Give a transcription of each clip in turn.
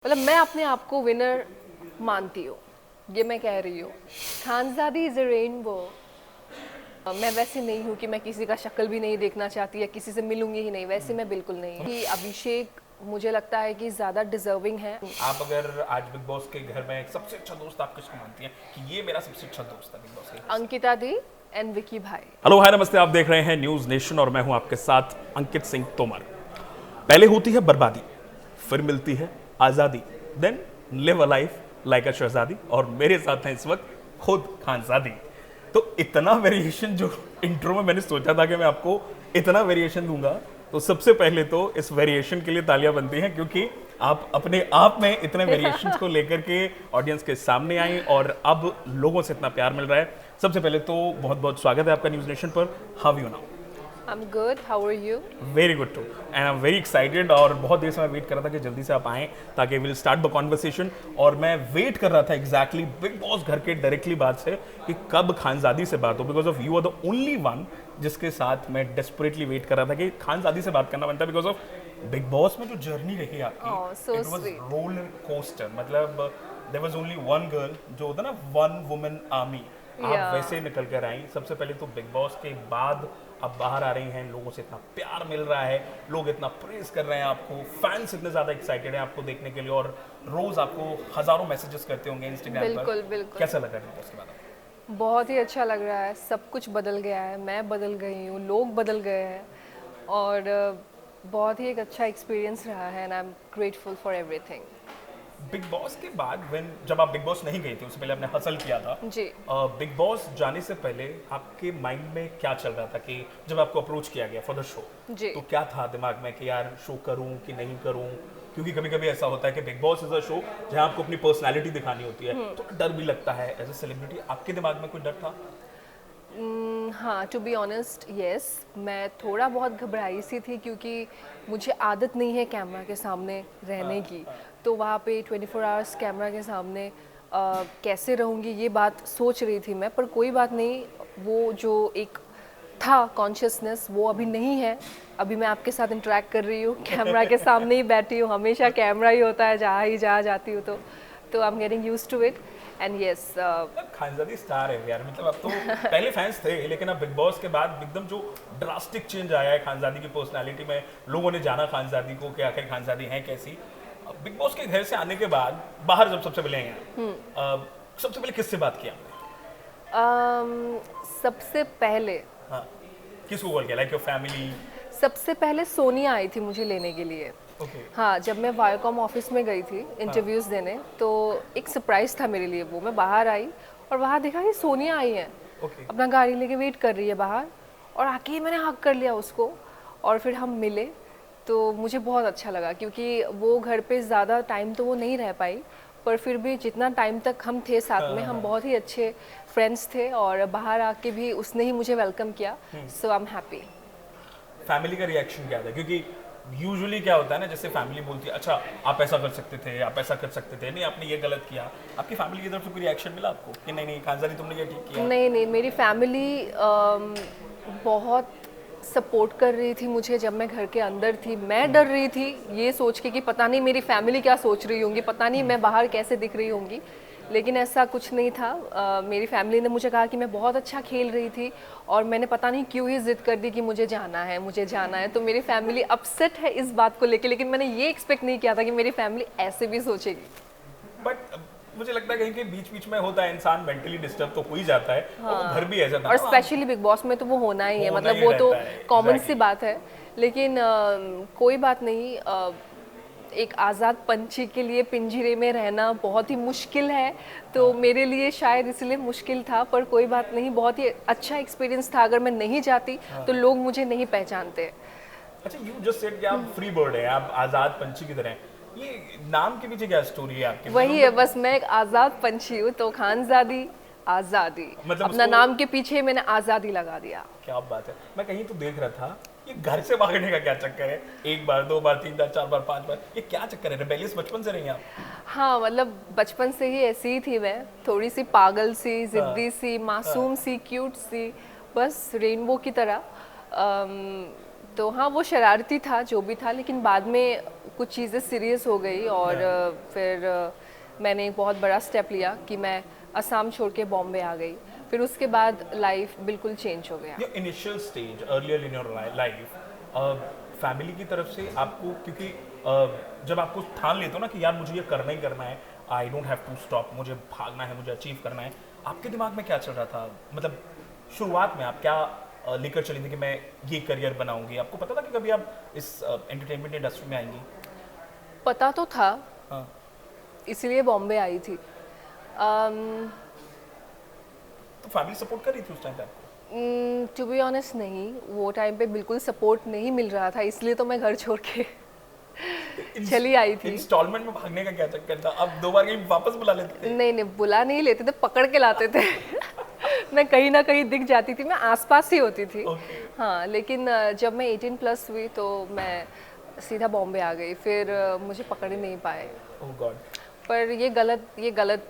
मतलब मैं अपने आप को विनर मानती हूँ, ये मैं कह रही हूँ। खानज़ादी इज़ अ रेनबो। मैं वैसे नहीं हूँ कि मैं किसी का शक्ल भी नहीं देखना चाहती या किसी से मिलूंगी ही नहीं, वैसे मैं बिल्कुल नहीं हूँ। कि अभिषेक मुझे लगता है कि ज़्यादा डिजर्विंग है। आप अगर आज बिग बॉस के घर में सबसे अच्छा दोस्त आप किसको मानती हैं कि ये मेरा सबसे अच्छा दोस्त है बिग बॉस के घर से? अंकिता दी एंड विकी भाई। हेलो हाय नमस्ते, आप देख रहे हैं न्यूज नेशन और मैं हूं आपके साथ अंकित सिंह तोमर। पहले होती है बर्बादी, फिर मिलती है आजादी, then live a life like a शहजादी। और मेरे साथ हैं इस वक्त खुद खानजादी। तो इतना वेरिएशन जो इंट्रो में मैंने सोचा था कि मैं आपको इतना वेरिएशन दूंगा, तो सबसे पहले तो इस वेरिएशन के लिए तालियां बनती हैं क्योंकि आप अपने आप में इतने वेरिएशंस को लेकर के ऑडियंस के सामने आई और अब लोगों से इतना प्यार मिल रहा है। सबसे पहले तो बहुत बहुत स्वागत है आपका न्यूज नेशन पर। How you now? I am good, how are you? Very good too and I am very excited. और बहुत देर से मैं वेट कर रहा था कि जल्दी से आप आएँ ताकि विल स्टार्ट द कॉन्वर्सेशन। और मैं वेट कर रहा था एग्जैक्टली बिग बॉस घर के डायरेक्टली बात से कि कब खानजादी से बात हो, because of you are the only one जिसके साथ मैं डेस्परेटली वेट कर रहा था कि खानजादी से बात करना बनता है। बिकॉज ऑफ बिग बॉस में जो जर्नी रही आपकी, Oh, so it was sweet. Roller coaster. मतलब there was only one girl, जो होता है ना वन वुमन आर्मी, आप Yeah. वैसे निकल कर आई। सबसे पहले तो बिग बॉस के बाद अब बाहर आ रही हैं, लोगों से इतना प्यार मिल रहा है, लोग इतना प्रेज कर रहे हैं आपको, फैंस इतने ज़्यादा एक्साइटेड हैं आपको देखने के लिए और रोज आपको हजारों मैसेजेस करते होंगे इंस्टाग्राम पर। बिल्कुल बिल्कुल। कैसा लगा बिग बॉस के बाद आपको? बहुत ही अच्छा लग रहा है, सब कुछ बदल गया है, मैं बदल गई हूँ, लोग बदल गए हैं और बहुत ही एक अच्छा एक्सपीरियंस रहा है and I am grateful for everything. Big boss के बाद जब आप बिग बॉस नहीं गई थी, उससे पहले आपने हसल किया था। जी। बिग बॉस जाने से पहले आपके माइंड में क्या चल रहा था कि जब आपको अप्रोच किया गया फॉर द शो, जी। तो क्या था दिमाग में कि यार शो करूं कि नहीं करूं? क्योंकि कभी कभी ऐसा होता है कि big boss is a show जहां आपको अपनी पर्सनालिटी दिखानी होती है, तो डर भी लगता है एज अ सेलिब्रिटी। आपके दिमाग में कोई डर था? हाँ, टू बी ऑनेस्ट यस, मैं थोड़ा बहुत घबराई सी थी क्योंकि मुझे आदत नहीं है कैमरा के सामने रहने की। तो वहाँ पे 24 आवर्स कैमरा के सामने कैसे रहूँगी ये बात सोच रही थी मैं, पर कोई बात नहीं। वो जो एक था कॉन्शियसनेस वो अभी नहीं है। अभी मैं आपके साथ इंटरेक्ट कर रही हूँ, कैमरा के सामने ही बैठी हूँ, हमेशा कैमरा ही होता है जहाँ जाती हूँ। तो I am getting used to it and yes. Khanzadi star है यार, मतलब अब तो पहले फैंस थे लेकिन अब बिग बॉस के बाद एकदम जो ड्रास्टिक चेंज आया है खानजादी की पर्सनालिटी में, लोगों ने जाना खानजादी को कि आखिर खानजादी हैं कैसी। बिग बॉस के घर से आने के बाद बाहर जब सबसे पहले आए हैं, सबसे पहले किससे बात किया आपने? सबसे पहले हाँ, किसको कॉल किया? Like your family? सबसे पहले सोनिया आई थी मुझे लेने के लिए। ओके। हाँ, जब मैं वायकॉम ऑफिस में गई थी इंटरव्यूज़ देने, तो एक सरप्राइज़ था मेरे लिए वो। मैं बाहर आई और वहाँ देखा कि सोनिया आई है, ओके। अपना गाड़ी लेके वेट कर रही है बाहर, और आके ही मैंने हक कर लिया उसको और फिर हम मिले। तो मुझे बहुत अच्छा लगा क्योंकि वो घर पे ज़्यादा टाइम तो वो नहीं रह पाई, पर फिर भी जितना टाइम तक हम थे साथ में, हम बहुत ही अच्छे फ्रेंड्स थे और बाहर आके भी उसने ही मुझे वेलकम किया। सो आई एम हैप्पी। फैमिली का रिएक्शन क्या था? क्योंकि यूजुअली क्या होता है ना, जैसे फैमिली बोलती है अच्छा आप ऐसा कर सकते थे, आप ऐसा कर सकते थे, नहीं आपने ये गलत किया। आपकी फैमिली की तरफ से कोई रिएक्शन मिला आपको कि नहीं नहीं खानजादी तुमने ये ठीक किया? नहीं नहीं, मेरी फैमिली बहुत सपोर्ट कर रही थी मुझे जब मैं घर के अंदर थी। मैं डर रही थी ये सोच के कि पता नहीं मेरी फैमिली क्या सोच रही होंगी, पता नहीं मैं बाहर कैसे दिख रही होंगी, लेकिन ऐसा कुछ नहीं था। मेरी फैमिली ने मुझे कहा कि मैं बहुत अच्छा खेल रही थी और मैंने पता नहीं क्यों ही ज़िद कर दी कि मुझे जाना है, मुझे जाना है। तो मेरी फैमिली अपसेट है इस बात को लेके, लेकिन मैंने ये एक्सपेक्ट नहीं किया था कि मेरी फैमिली ऐसे भी सोचेगी। बट मुझे लगता है कहीं के बीच बीच में होता है, इंसान मेंटली डिस्टर्ब तो हो ही जाता है। और वो घर भी ऐसा था और ना, स्पेशली बिग बॉस में तो वो होना ही है, होना मतलब ही वो तो रहता है, कॉमन सी exactly। बात है। लेकिन कोई बात नहीं। एक आज़ाद पंछी के लिए पिंजरे में रहना बहुत ही मुश्किल है, तो मेरे लिए शायद इसलिए मुश्किल था, पर कोई बात नहीं, बहुत ही अच्छा एक्सपीरियंस था। अगर मैं नहीं जाती तो लोग मुझे नहीं पहचानते। अच्छा, यू जस्ट सेड कि आप फ्री बर्ड है, आप आजाद पंछी की तरह हैं। ये नाम के पीछे क्या स्टोरी है आपकी? वही है, बस मैं एक आज़ाद पंछी हूँ, तो खानज़ादी आज़ादी, मतलब अपना उसको- नाम के पीछे मैंने आज़ादी लगा दिया। क्या बात है। मैं कहीं तो देख रहा था, ये घर से भागने का क्या चक्कर है? एक बार, दो बार, तीन बार, चार बार, पांच बार, ये क्या चक्कर है? रिबेलियस बचपन से रही हैं आप? हाँ, मतलब बचपन से ही ऐसी ही थी मैं, थोड़ी सी पागल सी, जिद्दी सी, मासूम सी, क्यूट सी, बस रेनबो की तरह। तो हाँ, वो शरारती था जो भी था, लेकिन बाद में कुछ चीज़ें सीरियस हो गई और फिर मैंने एक बहुत बड़ा स्टेप लिया कि मैं असम छोड़ के बॉम्बे आ गई। फिर उसके बाद लाइफ बिल्कुल चेंज हो गया। Your initial stage earlier in your life, family की तरफ से आपको, क्योंकि जब आपको ठान लेते हो ना कि यार मुझे ये करना ही करना है, I don't have to stop, मुझे भागना है, मुझे अचीव करना है, आपके दिमाग में क्या चल रहा था? मतलब शुरुआत में आप क्या लेकर चली थी कि मैं ये करियर बनाऊंगी? आपको पता था कि कभी आप इस एंटरटेनमेंट इंडस्ट्री में आएंगी? पता तो था, हाँ। इसलिए बॉम्बे आई थी। तो फैमिली सपोर्ट कर रही थी उस टाइम पे आपको? टू बी ऑनेस्ट नहीं, वो टाइम पे बिल्कुल सपोर्ट नहीं मिल रहा था, इसलिए तो मैं घर छोड़ के चली आई थी। इंस्टॉलमेंट में भागने का क्या चक्कर था? अब 2 बार कहीं वापस बुला लेते थे? नहीं नहीं, बुला नहीं लेते थे, पकड़ के लाते थे। मैं कहीं ना कहीं दिख जाती थी, मैं आसपास ही होती थी। हाँ, लेकिन जब मैं 18 प्लस हुई तो मैं सीधा बॉम्बे आ गई, फिर मुझे पकड़ ही नहीं पाए। ओह गॉड। पर ये गलत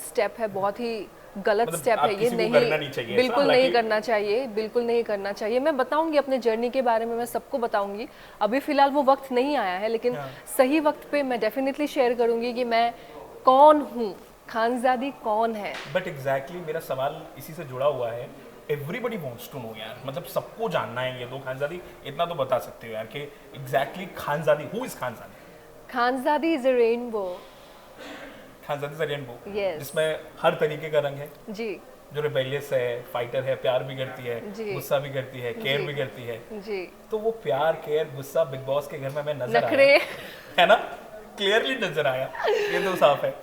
स्टेप है, बहुत ही गलत मतलब स्टेप आप है ये। किसी को नहीं, करना नहीं चाहिए, बिल्कुल ऐसा? नहीं हालांकि- करना चाहिए, बिल्कुल नहीं करना चाहिए। मैं बताऊंगी अपने जर्नी के बारे में, मैं सबको बताऊंगी। अभी फिलहाल वो वक्त नहीं आया है, लेकिन सही वक्त पे मैं डेफिनेटली शेयर करूंगी कि मैं कौन हूँ, खानजादी कौन है। बट एग्जैक्टली मेरा सवाल इसी से जुड़ा हुआ है। एवरीबडी वॉन्ट्स टू नो यार, मतलब सबको जानना है ये दो खानजादी। इतना तो बता सकते हो यार कि exactly Khanzaadi, who is Khanzaadi? Khanzaadi is a rainbow. Khanzaadi is a rainbow, Yes. जिसमें हर तरीके का रंग है, जी जो रिबेलियस है, फाइटर है, प्यार भी करती है, जी। गुस्सा भी करती है, केयर जी। भी करती है। जी। तो वो प्यार, केयर, गुस्सा बिग बॉस के घर में मैं नजर नखरे। आया, है ना? क्लियरली नजर आया, ये तो साफ है,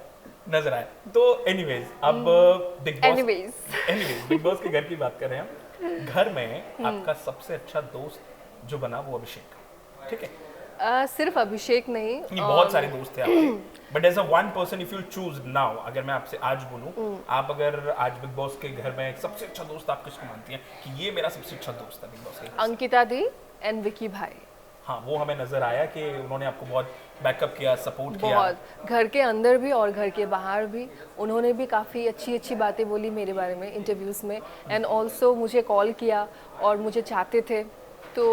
नजर आया। तो एनीवेज, अब बिग बॉस बिग बॉस के घर की बात कर रहे हैं हम। घर में आपका सबसे अच्छा दोस्त जो बना वो अभिषेक, ठीक है? सिर्फ अभिषेक नहीं, नहीं, बहुत सारे दोस्त थे आपके, but as a one person if you choose now, अगर मैं आपसे आज बोलूं, आप अगर आज बिग बॉस के घर में सबसे अच्छा दोस्त आप किसको मानती हैं कि ये मेरा सबसे अच्छा दोस्त है बिग बॉस के घर से? अंकिता दी एंड विकी भाई। हाँ, वो हमें नजर आया कि उन्होंने आपको बहुत बैकअप किया, सपोर्ट किया। बहुत, घर के अंदर भी और घर के बाहर भी। उन्होंने भी काफ़ी अच्छी अच्छी बातें बोली मेरे बारे में इंटरव्यूज़ में, एंड ऑल्सो मुझे कॉल किया और मुझे चाहते थे, तो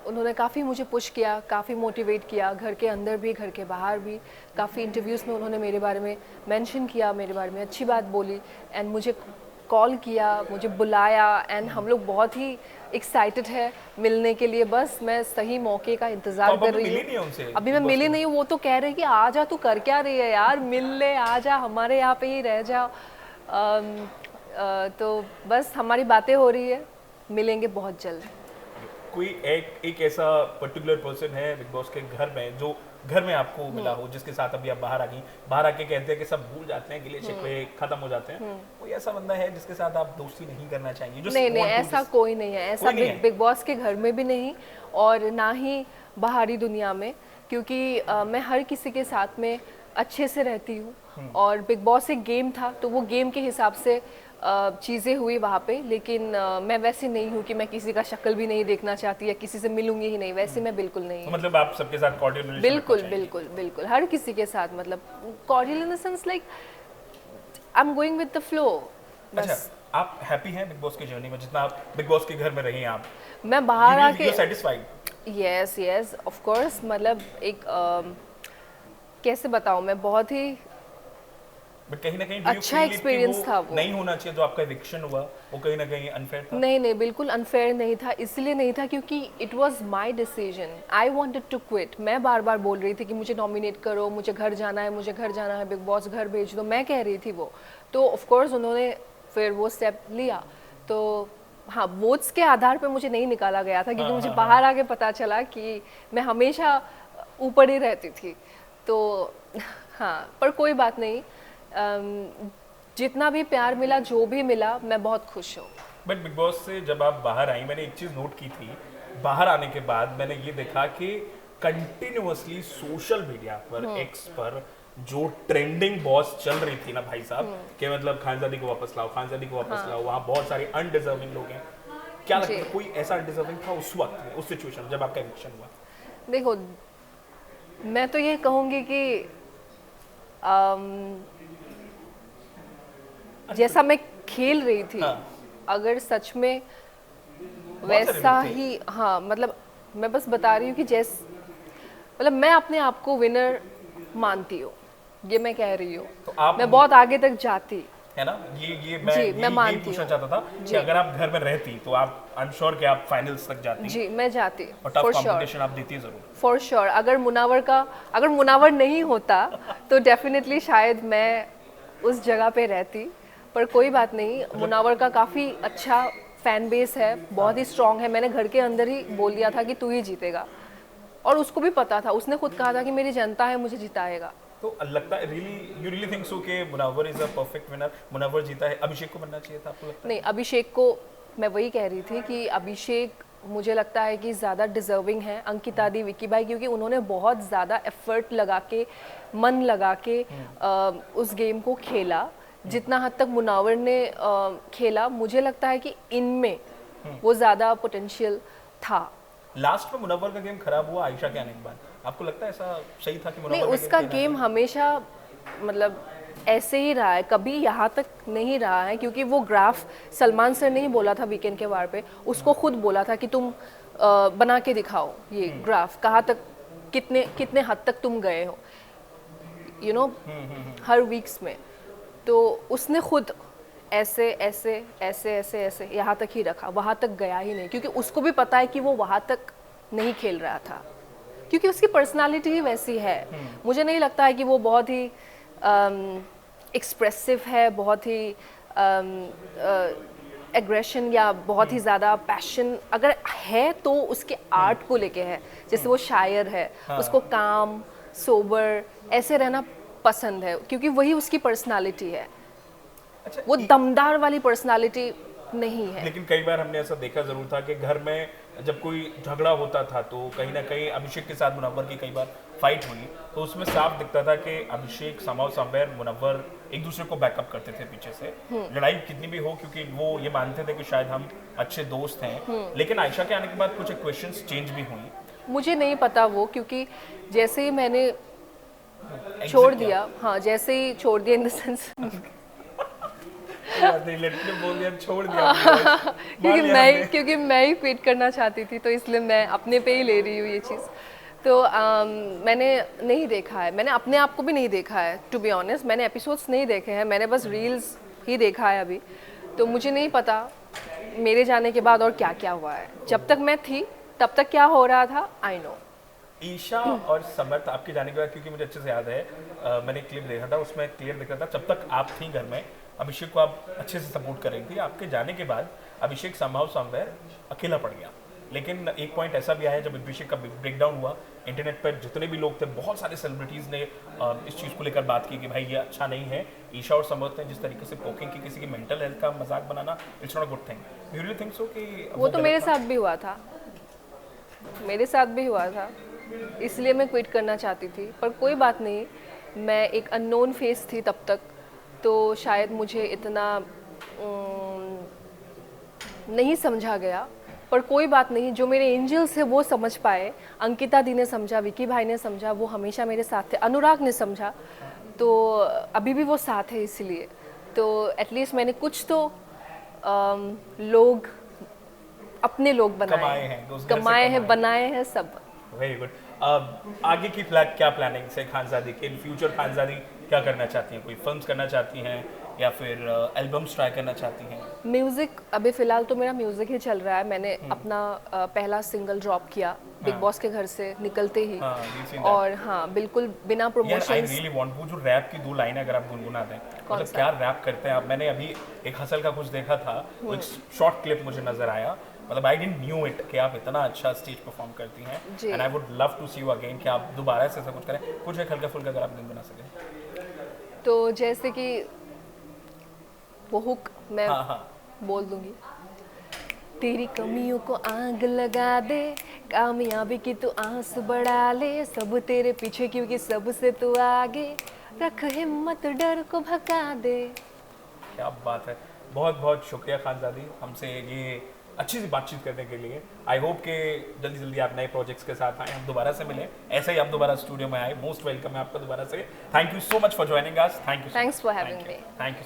उन्होंने काफ़ी मुझे पुश किया, काफ़ी मोटिवेट किया, घर के अंदर भी घर के बाहर भी। काफ़ी इंटरव्यूज़ में उन्होंने मेरे बारे में मेंशन किया, मेरे बारे में अच्छी बात बोली, एंड मुझे कॉल किया, मुझे बुलाया, एंड हम लोग बहुत ही एक्साइटेड है मिलने के लिए। बस मैं सही मौके का इंतज़ार तो कर आप रही मिली हूँ। नहीं उनसे? अभी मैं मिली नहीं हूँ, वो तो कह रहे कि आ जा, तू कर क्या रही है यार, मिल ले, आ जा हमारे यहाँ पे ही रह जा। तो बस हमारी बातें हो रही है, मिलेंगे बहुत जल्द। कोई एक ऐसा पर्टिकुलर पर्सन है बिग बॉस के घर में जो घर में आपको मिला हो, जिसके साथ अभी आप बाहर आ गई, बाहर आके कहते हैं कि सब भूल जाते हैं, गिले शिकवे खत्म हो जाते हैं, कोई ऐसा बंदा है जिसके साथ आप दोस्ती नहीं करना चाहेंगी? जो नहीं नहीं, ऐसा कोई नहीं है, ऐसा बिग बॉस के घर में भी नहीं और ना ही बाहरी दुनिया में, क्योंकि मैं हर किसी के साथ में अच्छे से रहती हूँ। और बिग बॉस एक गेम था, तो वो गेम के हिसाब से चीज़ें हुई वहाँ पे, लेकिन मैं वैसे नहीं हूँ कि मैं किसी का शक्ल भी नहीं देखना चाहती या किसी से मिलूंगी ही नहीं, वैसे मैं बिल्कुल नहीं हूँ। मतलब आप सबके साथ कॉर्डियल रिलेशन? बिल्कुल बिल्कुल बिल्कुल, हर किसी के साथ, मतलब cordial in the sense like I am going with the flow. अच्छा, आप हैप्पी हैं बिग बॉस की जर्नी में? जितना आप बिग बॉस के घर में रही हैं आप, मैं बाहर आके satisfied? Yes yes of course, मतलब एक कैसे बताऊँ मैं, बहुत ही बट कहीं ना कहीं अच्छा एक्सपीरियंस था वो। नहीं होना चाहिए जो आपका एविक्शन हुआ, वो कहीं ना कहीं अनफेयर था? नहीं नहीं, बिल्कुल अनफेयर नहीं था, इसलिए नहीं था क्योंकि it was my decision, I wanted to quit. मैं बार बार बोल रही थी कि मुझे नॉमिनेट करो, मुझे घर जाना है, मुझे घर जाना है, बिग बॉस घर भेज दो, मैं कह रही थी वो। तो ऑफ कोर्स उन्होंने फिर वो स्टेप लिया। तो हाँ, वोट्स के आधार पे मुझे नहीं निकाला गया था, क्योंकि मुझे बाहर आके पता चला कि मैं हमेशा ऊपर ही रहती थी। तो हाँ, पर कोई बात नहीं, जितना भी प्यार मिला, जो भी मिला, मैं बहुत खुश हूँ। बट बिग बॉस से जब आप बाहर आई, मैंने एक चीज़ नोट की थी, बाहर आने के बाद मैंने ये देखा कि कंटिन्यूअसली सोशल मीडिया पर, एक्स पर जो ट्रेंडिंग बॉस चल रही थी ना भाई साहब, कि मतलब खानजादी को वापस लाओ, खानजादी को वापस लाओ, वहाँ बहुत सारे अनडिजर्विंग लोग हैं। क्या लगता है कोई ऐसा अनडिजर्विंग था उस वक्त में, उस सिचुएशन में जब आपका इलेक्शन हुआ? देखो, मैं तो ये कहूँगी कि जैसा मैं खेल रही थी, अगर सच में वैसा ही, हाँ मतलब मैं बस बता रही हूँ कि मतलब मैं अपने आप को विनर मानती हूँ, ये मैं कह रही हूँ। तो आप मैं बहुत आगे तक जाती, है ना, ये मैं जी, यही मैं यही मानती पूछना हूँ। चाहता था कि अगर आप घर में रहती तो आप, आई एम श्योर कि आप फाइनल्स तक जाती जी मैं जाती, और टफ फॉर श्योर, कंपटीशन आप देती जरूर। For sure. अगर मुनावर नहीं होता तो डेफिनेटली शायद मैं उस जगह पे रहती, पर कोई बात नहीं, मुनावर का काफ़ी अच्छा फैन बेस है, बहुत ही स्ट्रांग है। मैंने घर के अंदर ही बोल दिया था कि तू ही जीतेगा, और उसको भी पता था, उसने खुद कहा था कि मेरी जनता है, मुझे जिताएगा। तो लगता है really, you really think so कि Munawar is a perfect winner, Munawar जीता है, अभिषेक को बनना चाहिए था, आपको लगता है? नहीं, अभिषेक को, मैं वही कह रही थी कि अभिषेक मुझे लगता है कि ज़्यादा डिजर्विंग है, अंकिता दी, विकी भाई, क्योंकि उन्होंने बहुत ज़्यादा एफर्ट लगा के, मन लगा के उस गेम को खेला। जितना हद तक मुनावर ने खेला, मुझे लगता है कि इनमें वो ज़्यादा पोटेंशियल था। लास्ट में मुनव्वर का गेम खराब हुआ आयशा के आने के बाद, आपको लगता है ऐसा सही था कि नहीं, मुनव्वर उसका गेम हमेशा मतलब ऐसे ही रहा है, कभी यहाँ तक नहीं रहा है, क्योंकि वो ग्राफ सलमान सर ने ही बोला था वीकेंड के वार पे, उसको खुद बोला था कि तुम बना के दिखाओ ये ग्राफ, कहाँ तक, कितने कितने हद तक तुम गए हो, यू नो, हर वीक्स में। तो उसने खुद ऐसे ऐसे ऐसे ऐसे ऐसे यहाँ तक ही रखा, वहाँ तक गया ही नहीं, क्योंकि उसको भी पता है कि वो वहाँ तक नहीं खेल रहा था, क्योंकि उसकी पर्सनालिटी ही वैसी है। मुझे नहीं लगता है कि वो बहुत ही एक्सप्रेसिव है, बहुत ही एग्रेशन या बहुत ही ज़्यादा पैशन अगर है तो उसके आर्ट को लेके है। जैसे वो शायर है, उसको काम, सोबर ऐसे रहना पसंद है, क्योंकि वही उसकी पर्सनालिटी है। अच्छा, वो दमदार वाली पर्सनालिटी नहीं है। लेकिन कई बार हमने ऐसा देखा जरूर था कि घर में जब कोई झगड़ा होता था तो कहीं ना कहीं अभिषेक के साथ मुनव्वर की कई बार फाइट हुई, तो उसमें साफ दिखता था कि अभिषेक समाव समवेयर मुनव्वर एक दूसरे को बैकअप करते थे पीछे से, लड़ाई कितनी भी हो, क्योंकि वो ये मानते थे कि शायद हम अच्छे दोस्त हैं। लेकिन आयशा के आने के बाद कुछ क्वेश्चंस चेंज भी हुई। मुझे नहीं पता वो, क्योंकि जैसे ही मैंने छोड़ दिया, हाँ जैसे ही छोड़ दिया, इन द सेंस लड़की ने बोल दिया, छोड़ दिया क्योंकि मैं ही क्विट करना चाहती थी, तो इसलिए मैं अपने पे ही ले रही हूँ ये चीज़। तो मैंने नहीं देखा है, मैंने अपने आप को भी नहीं देखा है, टू बी ऑनेस्ट। मैंने एपिसोड्स नहीं देखे हैं, मैंने बस रील्स ही देखा है अभी, तो मुझे नहीं पता मेरे जाने के बाद और क्या क्या हुआ है। जब तक मैं थी तब तक क्या हो रहा था, आई नो। ईशा और समर्थ आपके जाने के बाद, क्योंकि मुझे अच्छे से याद है, मैंने क्लिप देखा था, उसमें क्लियर दिख रहा था जब तक आप थी घर में अभिषेक को आप अच्छे से सपोर्ट कर रही थी। आपके जाने के बाद अभिषेक समहाउ समवेयर अकेला पड़ गया। लेकिन एक पॉइंट ऐसा भी आया जब अभिषेक का ब्रेकडाउन हुआ, इंटरनेट पर जितने भी लोग थे, बहुत सारे सेलिब्रिटीज़ ने इस चीज़ को लेकर बात की कि भाई ये अच्छा नहीं है। ईशा और समर्थ ने जिस तरीके से पोकिंग की, किसी की मेंटल हेल्थ का मजाक बनाना, it's not a good thing. You really think so कि वो तो मेरे साथ भी हुआ था, मेरे साथ भी हुआ था, इसलिए मैं क्विट करना चाहती थी। पर कोई बात नहीं, मैं एक अननोन फेस थी तब तक, तो शायद मुझे इतना नहीं समझा गया, पर कोई बात नहीं, जो मेरे एंजल्स है वो समझ पाए। अंकिता दी ने समझा, विकी भाई ने समझा, वो हमेशा मेरे साथ थे, अनुराग ने समझा, तो अभी भी वो साथ है। इसलिए तो एटलीस्ट मैंने कुछ तो लोग, अपने लोग बनाए हैं, बनाए हैं सब। Very good. आगे की क्या प्लानिंग है खानजादी के? इन फ्यूचर खानजादी क्या करना चाहती हैं? कोई फिल्म्स करना चाहती हैं या फिर एल्बम्स ट्राई करना चाहती हैं? म्यूज़िक, अभी फ़िलहाल तो मेरा म्यूज़िक ही चल रहा है। मैंने अपना पहला सिंगल ड्रॉप किया बिग बॉस के घर से निकलते ही, और हाँ बिल्कुल बिना प्रमोशन। आई रियली वांट, वो जो रैप की 2 लाइनें अगर आप गुनगुना दें, मतलब क्या रैप करते हैं आप। मैंने अभी एक हसल का कुछ देखा था, एक शॉर्ट क्लिप मुझे नजर आया, मतलब आई डिडंट न्यू इट कि आप इतना अच्छा स्टेज परफॉर्म करती हैं, and I would love to see you again कि आप दोबारा से ऐसा कुछ करें, कुछ एक हल्का फुल्का अगर आप गुनगुना सकें। तो जैसे कि वो हुक मैं बोल दूंगी, तेरी कमियों को आग लगा दे, कामयाबी की तू आस बढ़ा ले, सब तेरे पीछे क्योंकि सबसे तू आगे, रख हिम्मत डर को भगा दे। क्या बात है, बहुत बहुत शुक्रिया खानजादी हमसे ये अच्छी सी बातचीत करने के लिए। आई होप कि जल्दी जल्दी आप नए प्रोजेक्ट्स के साथ आए, हम दोबारा से मिलें, ऐसे ही आप दोबारा स्टूडियो में आए। मोस्ट वेलकम है आपका दोबारा से। Thank you so much for joining us. Thank you, thanks for having me. Thank you.